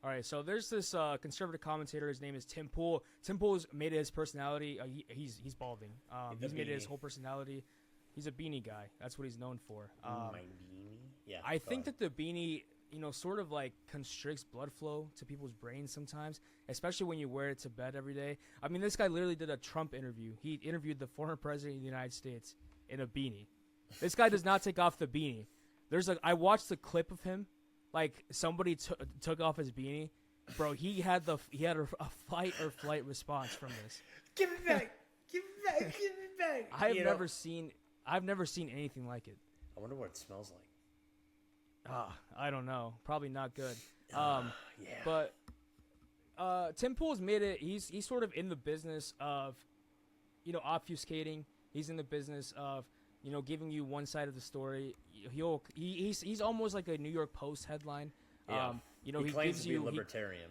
All right, so there's this conservative commentator. His name is Tim Pool. Tim Pool's made it his personality. He's balding. He's made it his whole personality. He's a beanie guy. That's what he's known for. My beanie? Yeah. I think that the beanie, sort of like constricts blood flow to people's brains sometimes, especially when you wear it to bed every day. I mean, this guy literally did a Trump interview. He interviewed the former president of the United States in a beanie. This guy does not take off the beanie. I watched the clip of him. Like, somebody took off his beanie. Bro, he had a fight or flight response from this. Give it back. Give it back. Give it back. I've never seen anything like it. I wonder what it smells like. I don't know. Probably not good. Yeah. But Tim Pool's made it. He's sort of in the business of, obfuscating. He's in the business of, giving you one side of the story. He's almost like a New York Post headline. Yeah. He claims gives to be you libertarian.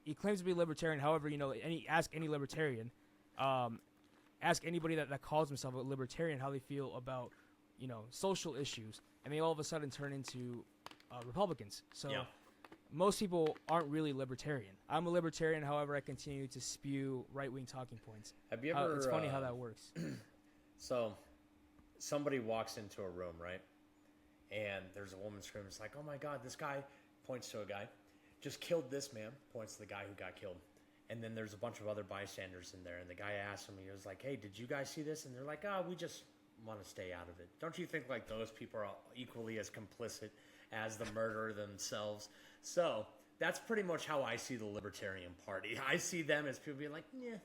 He claims to be libertarian. However, ask any libertarian, ask anybody that calls himself a libertarian how they feel about, social issues, and they all of a sudden turn into Republicans. So most people aren't really libertarian. I'm a libertarian. However, I continue to spew right-wing talking points. Have you ever? It's funny how that works. So, somebody walks into a room, right? And there's a woman screaming, it's like, oh my God, this guy, points to a guy, just killed this man, points to the guy who got killed. And then there's a bunch of other bystanders in there. And the guy asked him, he was like, hey, did you guys see this? And they're like, oh, we just want to stay out of it. Don't you think like those people are equally as complicit as the murderer themselves? So that's pretty much how I see the Libertarian Party. I see them as people being like, yeah,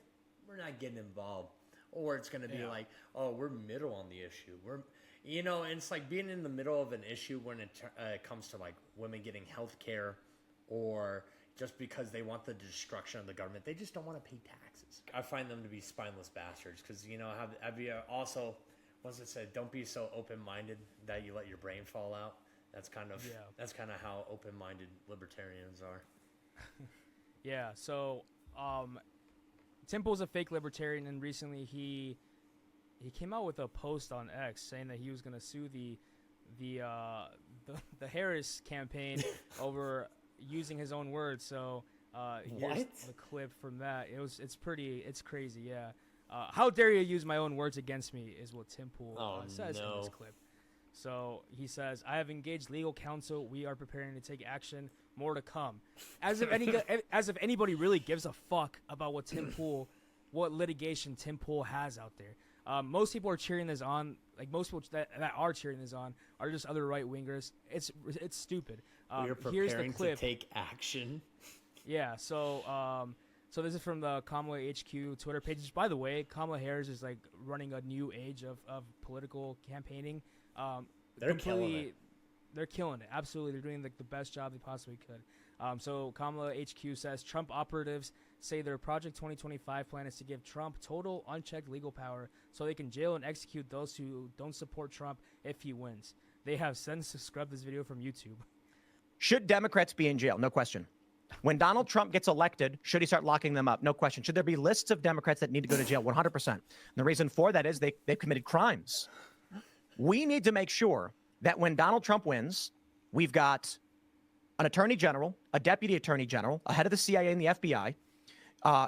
we're not getting involved. Or it's going to be like, oh, we're middle on the issue. And it's like being in the middle of an issue when it comes to like women getting health care, or just because they want the destruction of the government. They just don't want to pay taxes. I find them to be spineless bastards because, have you also, once it said, don't be so open-minded that you let your brain fall out. That's kind of how open-minded libertarians are. Yeah, so Tim Pool's a fake libertarian, and recently he came out with a post on X saying that he was going to sue the Harris campaign over using his own words. So here's the clip from that. It's crazy. Yeah. How dare you use my own words against me is what Tim Pool says in this clip. So he says, I have engaged legal counsel. We are preparing to take action. More to come. As if anybody really gives a fuck about what litigation Tim Pool has out there. Most people are cheering this on. Like most people that are cheering this on are just other right wingers. It's stupid. We're preparing to take action. Yeah. So this is from the Kamala HQ Twitter page. Which, by the way, Kamala Harris is like running a new age of political campaigning. They're killing it. They're killing it. Absolutely. They're doing like the best job they possibly could. So Kamala HQ says Trump operatives say their Project 2025 plan is to give Trump total unchecked legal power so they can jail and execute those who don't support Trump if he wins. They have since scrubbed this video from YouTube. Should Democrats be in jail? No question. When Donald Trump gets elected, should he start locking them up? No question. Should there be lists of Democrats that need to go to jail? 100%. And the reason for that is they've committed crimes. We need to make sure that when Donald Trump wins, we've got an attorney general, a deputy attorney general, a head of the CIA and the FBI.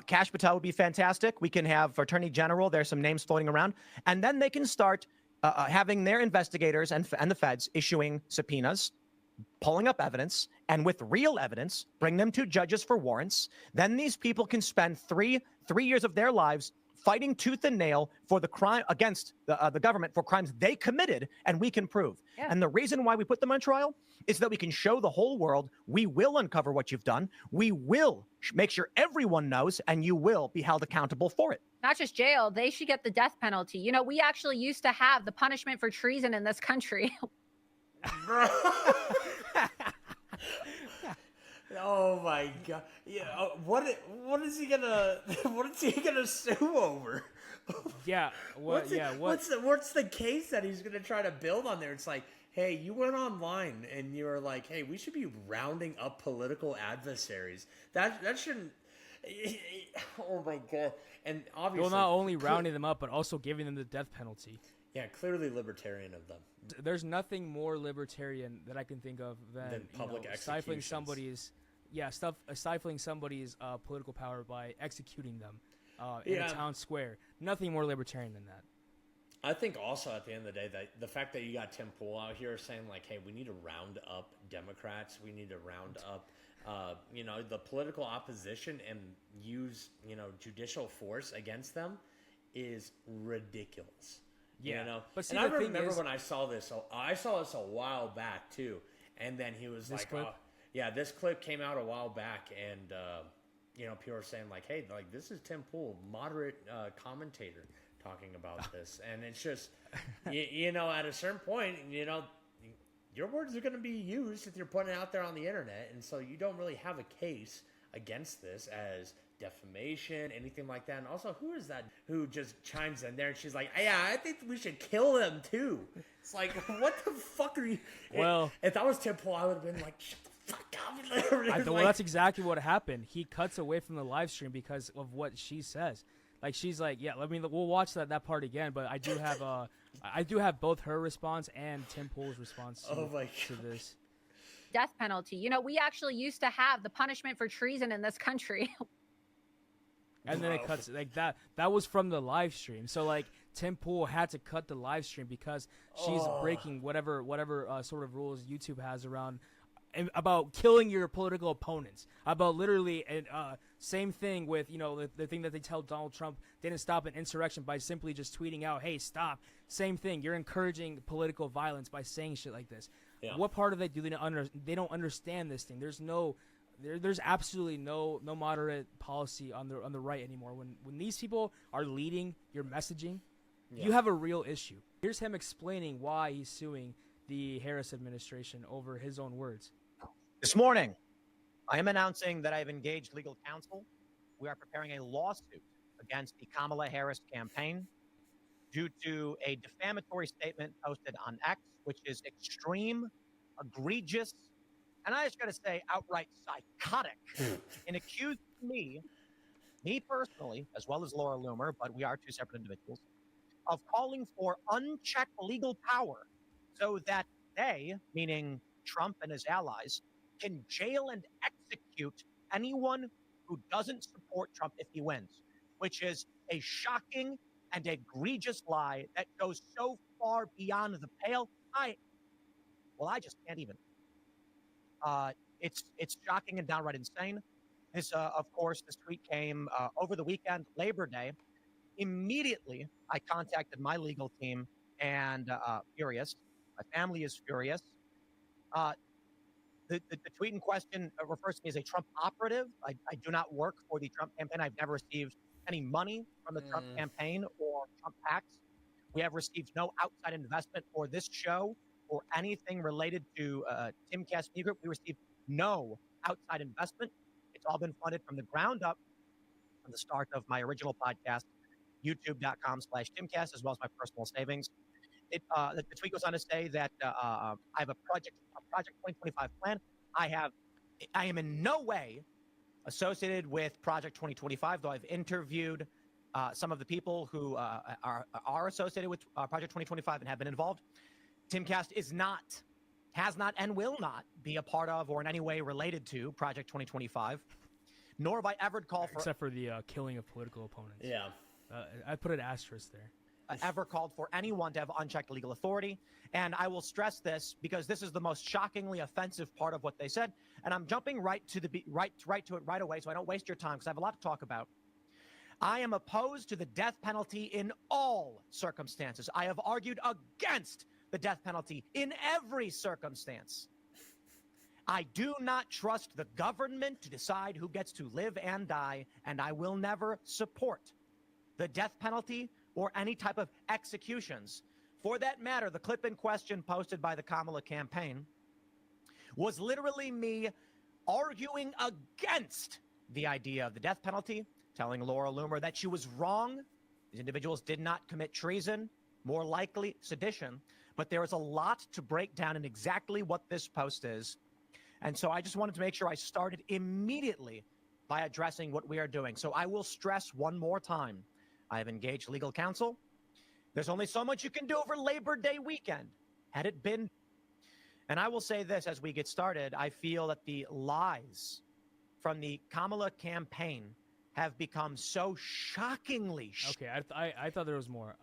Kash Patel would be fantastic. We can have attorney general. There's some names floating around. And then they can start having their investigators and the feds issuing subpoenas, pulling up evidence, and with real evidence, bring them to judges for warrants. Then these people can spend three years of their lives fighting tooth and nail for the crime against the government for crimes they committed, and we can prove. Yeah. And the reason why we put them on trial is that we can show the whole world we will uncover what you've done. We will make sure everyone knows, and you will be held accountable for it. Not just jail, they should get the death penalty. We actually used to have the punishment for treason in this country. Oh my God! Yeah, what is he gonna sue over? Yeah, what's the case that he's gonna try to build on there? It's like, hey, you went online and you were like, hey, we should be rounding up political adversaries. That shouldn't. Oh my God! And obviously, well, not only rounding them up, but also giving them the death penalty. Yeah, clearly libertarian of them. There's nothing more libertarian that I can think of than public stifling somebody's stifling somebody's political power by executing them in Yeah. a town square. Nothing more libertarian than that. I think also at the end of the day that the fact that you got Tim Pool out here saying like, hey, we need to round up Democrats, we need to round up, the political opposition and use, judicial force against them is ridiculous. Yeah. You know? But see, and I the thing remember is- when I saw this a while back too. And then he was This like, clip? this clip came out a while back and, people were saying like, hey, like this is Tim Pool, moderate commentator talking about this. And it's just, at a certain point, your words are going to be used if you're putting it out there on the internet. And so you don't really have a case against this as defamation, anything like that. And also, who is that who just chimes in there and she's like, yeah, I think we should kill them too. It's like, what the fuck are you? Well, if that was Tim Pool, I would have been like, shut the fuck up. Well, that's exactly what happened. He cuts away from the live stream because of what she says. Like she's like, yeah, we'll watch that part again. But I do have both her response and Tim Pool's response to this. Death penalty. We actually used to have the punishment for treason in this country. And then it cuts like that. That was from the live stream. So like Tim Pool had to cut the live stream because she's breaking whatever sort of rules YouTube has around about killing your political opponents. About literally, same thing with the thing that they tell Donald Trump didn't stop an insurrection by simply just tweeting out, "Hey, stop." Same thing. You're encouraging political violence by saying shit like this. Yeah. What part of it do they not they don't understand this thing? There's absolutely no moderate policy on the right anymore. When these people are leading your messaging, you have a real issue. Here's him explaining why he's suing the Harris administration over his own words. This morning, I am announcing that I have engaged legal counsel. We are preparing a lawsuit against the Kamala Harris campaign due to a defamatory statement posted on X, which is extreme, egregious, and I just got to say outright psychotic, and accused me personally, as well as Laura Loomer, but we are two separate individuals, of calling for unchecked legal power so that they, meaning Trump and his allies, can jail and execute anyone who doesn't support Trump if he wins, which is a shocking and egregious lie that goes so far beyond the pale. I just can't even. It's shocking and downright insane. This, of course, this tweet came over the weekend, Labor Day. Immediately, I contacted my legal team and furious. My family is furious. The tweet in question refers to me as a Trump operative. I do not work for the Trump campaign. I've never received any money from the Trump campaign or Trump PACs. We have received no outside investment for this show or anything related to Timcast Media Group. We received no outside investment. It's all been funded from the ground up from the start of my original podcast, youtube.com/Timcast, as well as my personal savings. The tweet goes on to say that I have a Project 2025 plan. I am in no way associated with Project 2025, though I've interviewed some of the people who are associated with Project 2025 and have been involved. Timcast has not, and will not be a part of or in any way related to Project 2025, nor have I ever called for... Except for the killing of political opponents. Yeah. I put an asterisk there. Ever called for anyone to have unchecked legal authority. And I will stress this because this is the most shockingly offensive part of what they said. And I'm jumping right to it right away so I don't waste your time because I have a lot to talk about. I am opposed to the death penalty in all circumstances. I have argued against the death penalty in every circumstance. I do not trust the government to decide who gets to live and die, and I will never support the death penalty or any type of executions. For that matter, the clip in question posted by the Kamala campaign was literally me arguing against the idea of the death penalty, telling Laura Loomer that she was wrong. These individuals did not commit treason, more likely sedition, but there is a lot to break down in exactly what this post is. And so I just wanted to make sure I started immediately by addressing what we are doing. So I will stress one more time. I have engaged legal counsel. There's only so much you can do over Labor Day weekend. Had it been, and I will say this as we get started, I feel that the lies from the Kamala campaign have become so shockingly Okay, I thought there was more.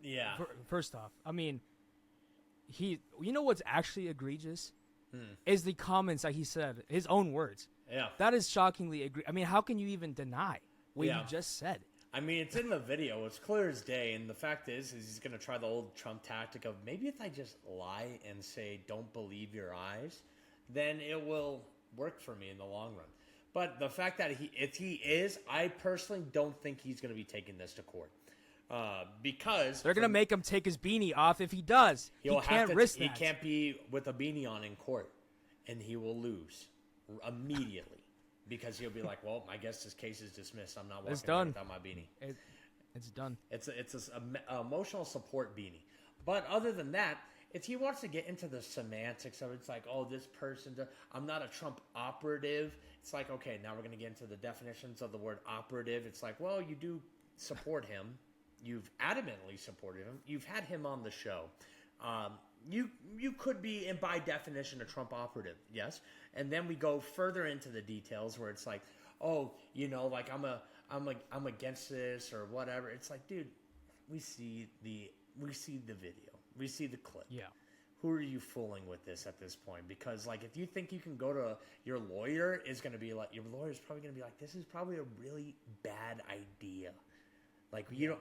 Yeah. First off, I mean, you know what's actually egregious is the comments that he said, his own words. Yeah. That is shockingly I mean, how can you even deny what you just said? I mean, it's in the video. It's clear as day. And the fact is he's going to try the old Trump tactic of maybe if I just lie and say, don't believe your eyes, then it will work for me in the long run. But the fact that if he is, I personally don't think he's going to be taking this to court. Because they're going to make him take his beanie off if he does. He can't risk that. He can't be with a beanie on in court, and he will lose immediately. Because he'll be like, well, I guess this case is dismissed. I'm not walking away without my beanie. It's done. It's a emotional support beanie. But other than that, if he wants to get into the semantics of it, it's like, oh, this person, I'm not a Trump operative. It's like, okay, now we're going to get into the definitions of the word operative. It's like, well, you do support him. You've adamantly supported him. You've had him on the show. You could be, and by definition, a Trump operative, yes. And then we go further into the details where it's like, oh, you know, like I'm against this or whatever. It's like, dude, we see the video, we see the clip. Yeah. Who are you fooling with this at this point? Because like, if you think you can go to your lawyer, is going to be like, your lawyer's probably going to be like, this is probably a really bad idea. Like you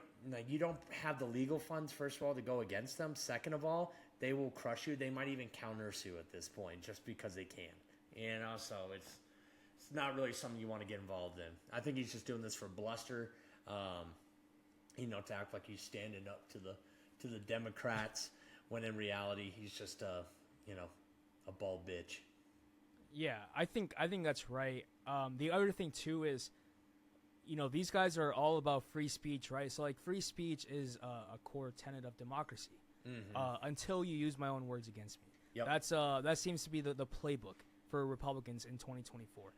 don't have the legal funds, first of all, to go against them. Second of all, they will crush you. They might even countersue at this point just because they can. You know, so it's not really something you want to get involved in. I think he's just doing this for bluster, you know, to act like he's standing up to the Democrats, when in reality he's just you know, a bald bitch. Yeah, I think that's right. The other thing too is, you know, these guys are all about free speech, right? So like, free speech is a core tenet of democracy. Until you use my own words against me. Yep. That seems to be the playbook for Republicans in 2024.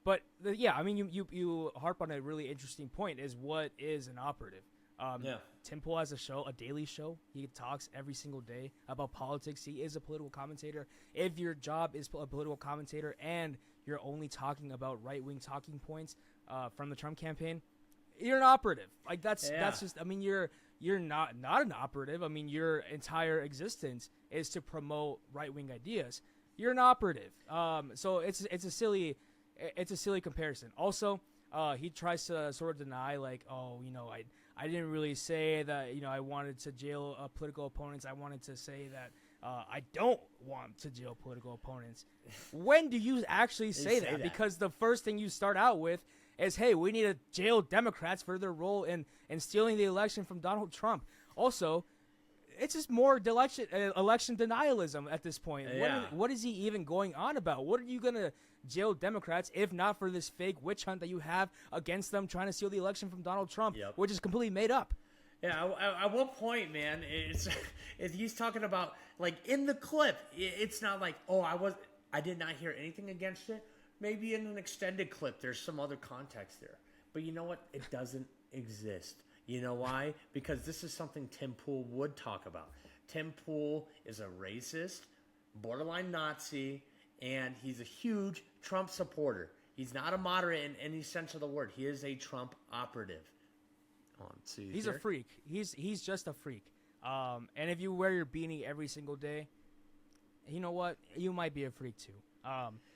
But yeah, I mean, you harp on a really interesting point, is what is an operative. Tim Pool has a daily show. He talks every single day about politics. He is a political commentator. If your job is a political commentator and you're only talking about right-wing talking points from the Trump campaign, you're an operative. Like that's just, I mean, you're not an operative. I mean, your entire existence is to promote right-wing ideas. You're an operative. So it's a silly comparison. Also, he tries to sort of deny, like, oh, you know, I didn't really say that, you know, I wanted to jail political opponents. I wanted to say that I don't want to jail political opponents. When do you actually say that? Because the first thing you start out with is, hey, we need to jail Democrats for their role in stealing the election from Donald Trump. Also, it's just more election denialism at this point. Yeah. What is he even going on about? What are you going to jail Democrats if not for this fake witch hunt that you have against them trying to steal the election from Donald Trump, which is completely made up? Yeah, at what point, man, he's talking about, like, in the clip, it's not like, oh, I did not hear anything against it. Maybe in an extended clip, there's some other context there. But you know what? It doesn't exist. You know why? Because this is something Tim Pool would talk about. Tim Pool is a racist, borderline Nazi, and he's a huge Trump supporter. He's not a moderate in any sense of the word. He is a Trump operative. He's a freak. He's just a freak. And if you wear your beanie every single day, you know what? You might be a freak too.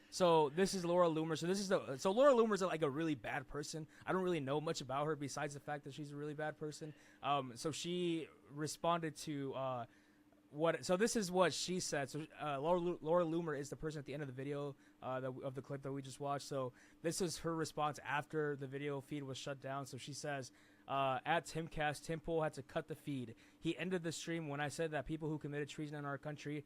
So this is Laura Loomer. So Laura Loomer's like a really bad person. I don't really know much about her besides the fact that she's a really bad person. So she responded to So this is what she said. So Laura Loomer is the person at the end of the video of the clip that we just watched. So this is her response after the video feed was shut down. So she says, at Timcast, Tim Pool had to cut the feed. He ended the stream when I said that people who committed treason in our country,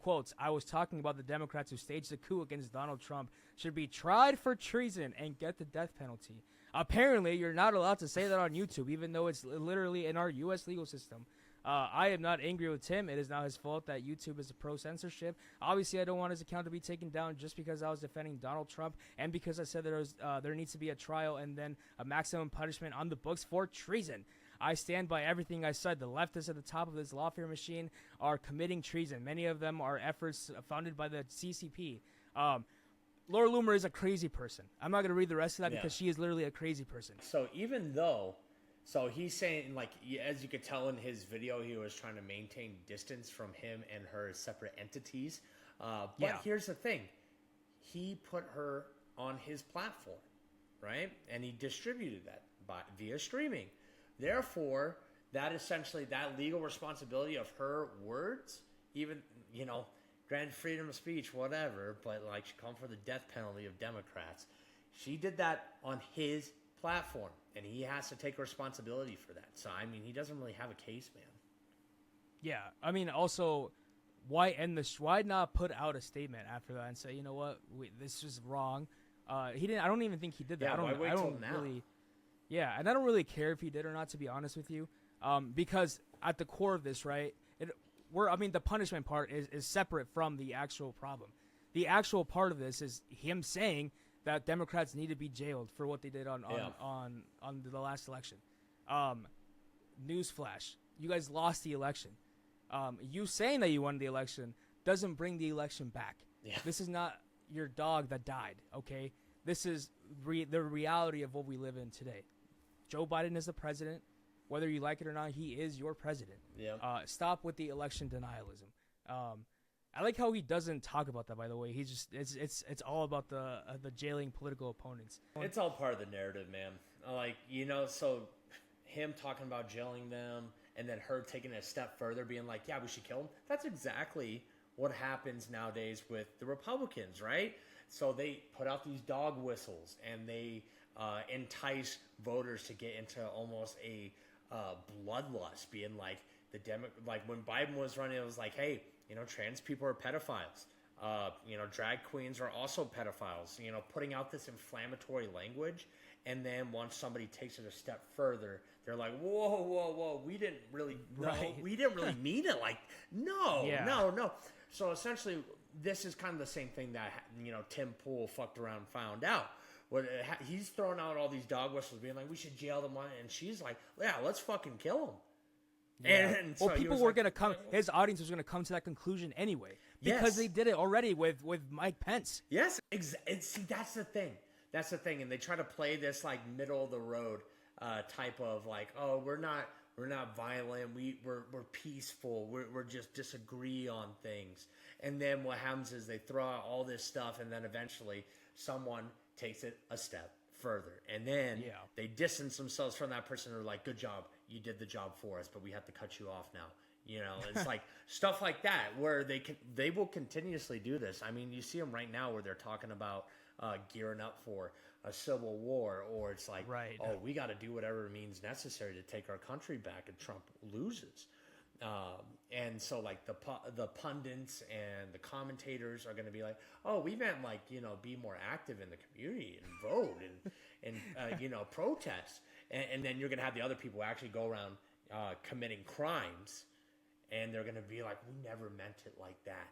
quotes, I was talking about the Democrats who staged a coup against Donald Trump, should be tried for treason and get the death penalty. Apparently, you're not allowed to say that on YouTube, even though it's literally in our U.S. legal system. I am not angry with Tim. It is not his fault that YouTube is a pro-censorship. Obviously, I don't want his account to be taken down just because I was defending Donald Trump and because I said there needs to be a trial and then a maximum punishment on the books for treason. I stand by everything I said. The leftists at the top of this lawfare machine are committing treason. Many of them are efforts funded by the CCP. Laura Loomer is a crazy person. I'm not gonna read the rest of that Yeah. because she is literally a crazy person. So even though, so he's saying, like, as you could tell in his video, he was trying to maintain distance from him and her as separate entities. But Yeah. here's the thing. He put her on his platform, right? And he distributed that via streaming. Therefore, that essentially, that legal responsibility of her words, even, you know, granted freedom of speech, whatever, but like she called for the death penalty of Democrats. She did that on his platform, and he has to take responsibility for that. So, I mean, he doesn't really have a case, man. Yeah, I mean, also, why end this? Why not put out a statement after that and say, you know what, this is wrong? He didn't. I don't even think he did that. Yeah, I don't. why wait I don't till now? really. Yeah, and I don't really care if he did or not, to be honest with you, because at the core of this, right? I mean, the punishment part is separate from the actual problem. The actual part of this is him saying that Democrats need to be jailed for what they did on the last election. Newsflash: you guys lost the election. You saying that you won the election doesn't bring the election back. Yeah. This is not your dog that died, okay? This is the reality of what we live in today. Joe Biden is the president. Whether you like it or not, he is your president. Yeah. Stop with the election denialism. I like how he doesn't talk about that, by the way. He's just it's all about the jailing political opponents. It's all part of the narrative, man. Like, you know, so him talking about jailing them and then her taking it a step further, being like, yeah, we should kill him. That's exactly what happens nowadays with the Republicans, right? So they put out these dog whistles and they entice voters to get into almost a bloodlust, being like like when Biden was running, it was like, hey, you know, trans people are pedophiles. You know, drag queens are also pedophiles. You know, putting out this inflammatory language, and then once somebody takes it a step further, they're like, whoa, we didn't really, Right. we didn't really mean it. Like, no. So essentially, this is kind of the same thing that, you know, Tim Pool fucked around and found out. He's throwing out all these dog whistles, being like, we should jail them, and she's like, yeah, let's fucking kill them. Yeah. And so well, he people was were like, gonna come. His audience was gonna come to that conclusion anyway because Yes. they did it already with Mike Pence. Yes, see, that's the thing. That's the thing, and they try to play this like middle of the road type of like, oh, we're not violent. We're peaceful. We're just disagree on things. And then what happens is they throw out all this stuff, and then eventually someone takes it a step further, and then they distance themselves from that person. They're like, good job, you did the job for us, but we have to cut you off now. You know, it's like stuff like that where they will continuously do this. I mean, you see them right now where they're talking about gearing up for a civil war, or it's like, Right. oh, we got to do whatever means necessary to take our country back, and Trump loses. And so like the pundits and the commentators are going to be like, oh, we meant like, you know, be more active in the community and vote and you know, protest. And then you're going to have the other people who actually go around committing crimes, and they're going to be like, we never meant it like that.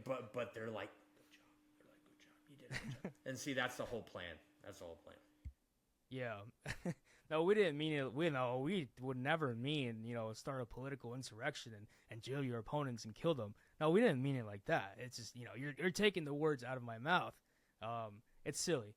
But they're like, good job. They're like, good job. You did a good job. And see, that's the whole plan. That's the whole plan. Yeah. No, we didn't mean it. We would never mean, you know, start a political insurrection and jail your opponents and kill them. No, we didn't mean it like that. It's just, you know, you're taking the words out of my mouth. It's silly.